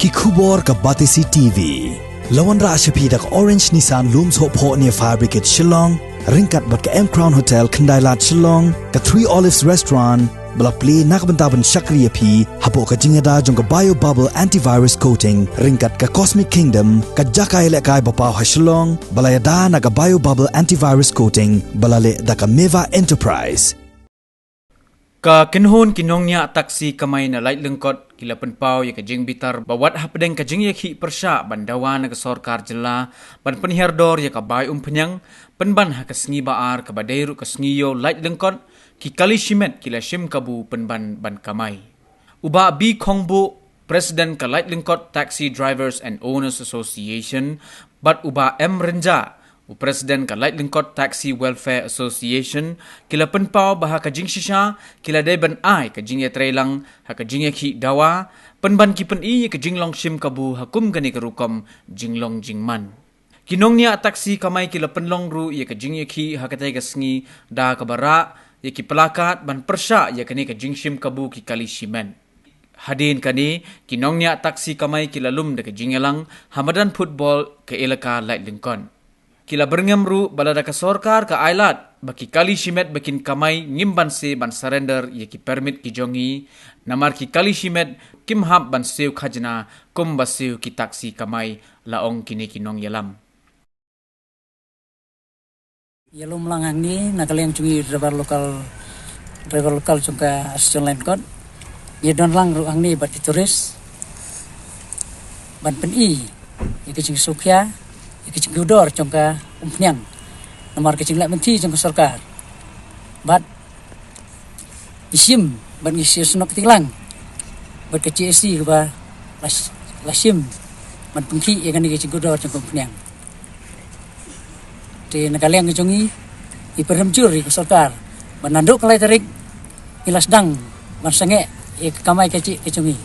ki khubor ka Batisi TV. Lawan ra ashapi dak Orange Nissan Looms Hope Ho near Fire Brigade Shillong, ringkat bat ka M Crown Hotel Kendailat Shillong, ka Three Olives Restaurant, balak play nakbentaban Shakriya P, hapo ka jingada jong ka Bio Bubble Antivirus Coating, ringkat ka Cosmic Kingdom, ka Jakai Lekai Bapaw ha Shillong, balayada na ka Bio Bubble Antivirus Coating, balale da ka Meva Enterprise. Ka kinhon kinongnya taksi kamay na light lengkot kila penpau ya kajing bitar bawat hapdeng kajing ya ki persya bandawan na kasorkar jela ban penhiardor ya kabay penyang penban ha kasngi baar kabadairu kasngiyo light lengkot ki kali shimet kila shim kabu penban ban kamay. Uba bi kongbu President ka light lengkot Taxi Drivers and Owners Association bat uba M Renja Presiden ka light lengkot Taxi Welfare Association kila penpau baha kajing shisha kila deban ai kajing ya trailang ha kajing ya ki dawa penban ki pen i kajing long shim kabu hakum gani karukom jinglong jingman kinongnya taksi kamai kila penlong ru ya kajing ya ki ha katai kasngi da kabara ya ki pelakat ban persya ya kani kajing shim kabu ki kali shimen hadin kani kinongnya taksi kamai kila lum de kajing elang hamadan football ke elaka light lengkon kila berngamru balada ka sorkar ka ailat baki kali shimet bakin kamay ngimban se ban surrender ye ki permit ki jongi namar ki kali shimet kim hab ban seu khajna kum baseu ki taksi kamay laong kini kinong yalam yalom langang ni nakaleng cungi driver lokal cungka asyon lain kon ye don lang ruang ni bat turis ban pen i ye ki cing sukya kecing gudor congka umpenyang nomor kecing lek menti congka sorkar bat isim bat ngisi sunok tilang bat kecil isi ba lasim bat pengki ya kan kecing gudor congka umpenyang di negara yang kecongi iperemjur ke sorkar bat nanduk kelai tarik ilas dang ban sange kamai kecil kecongi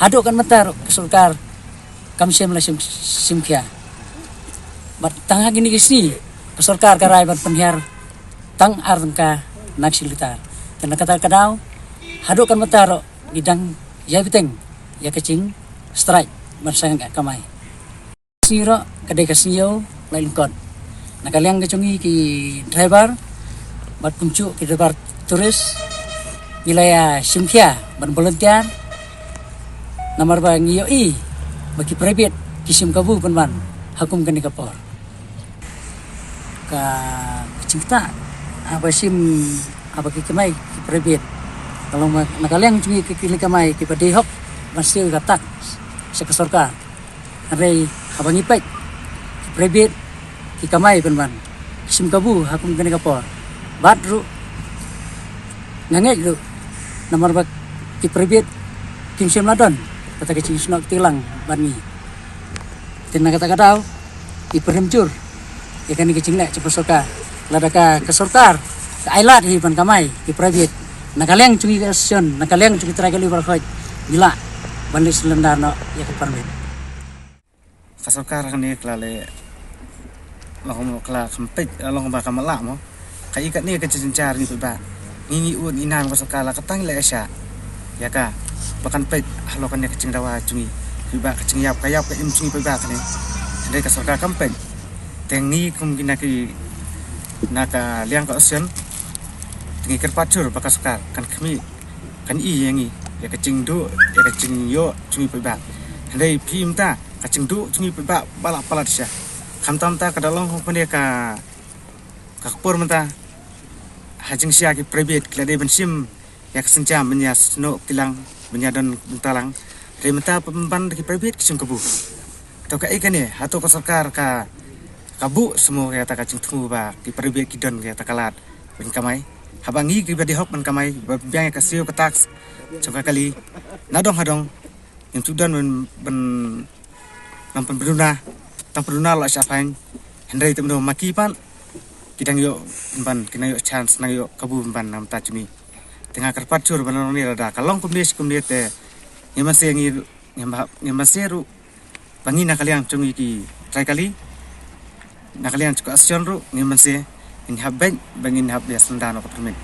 haduk kan metar ke sorkar kamsim lasim simkia bat tangha gini kisni kesorkar karai bat penhiar tang arngka naksilitar kena kata kadau hadukan metaro bidang ya biteng ya kecing strike bersang kamai siro kadai kasniyo lain kon nakaliang kecungi ki driver bat puncu ki driver turis wilayah simkia ban volunteer nomor bang iyo i bagi private kisim kabu penban hakum kani kapor ka cinta apa sim apa kikimai private kalau nakaleng cumi kikimai kipadi hop masih katak sekesorka hari abang ipek private kikamai penban sim kabu hakum kani kapor badru ngangek lu nomor bak ki private kim sim ladon kata kecing snok tilang bani tenaga kata kadau iperemjur ya kan kecing lek cepat sorkar ladaka ke sorkar ke ailat hiban kamai di private nakaleng cungi ke asion nakaleng cungi teragali berkhoj gila bandit selendar no ya ke permit ke sorkar ni kelale long kela kempit long ba kamala mo kai ikat ni ke cencar ni ba ni un inan ke sorkar la ketang le asya ya ka bahkan pet halokan ni kecing dawa cungi ba kecing yap kayap ke cungi ba ni dari ke sorkar kempit teng ni mungkin naka liang ka ocean tingi kerpacur baka sekar kan kami kan i yangi ya kecing du ya kecing yo cungi peba handai pim ta kecing du cungi peba balak palat sya kamtam ta kadalong pande ka kakpur menta hajing sya ki private klade bensim ya kesenjam menyas no tilang menyadon bentalang dari menta pemban ki private kisung kebu to ka ikan ni atau ka sarkar ka kabu semua kata kacing tunggu ba ki private kidon kata kalat ben kamai habangi ki badi hok ben kamai biang ka siu ka tax coba kali nadong hadong yang tudan ben nampan berduna tang berduna la siapain hendai temno maki pan kidang yo ban kina yo chance nang yo kabu ban nam ta cumi tengah kerpacur ban ni rada kalong kumdes te ngemase ngi ngemaseru bangi nakaliang cumi ki trai kali nakalian cukup asion ru ngemense in habeng bangin hab dia sendano ke permen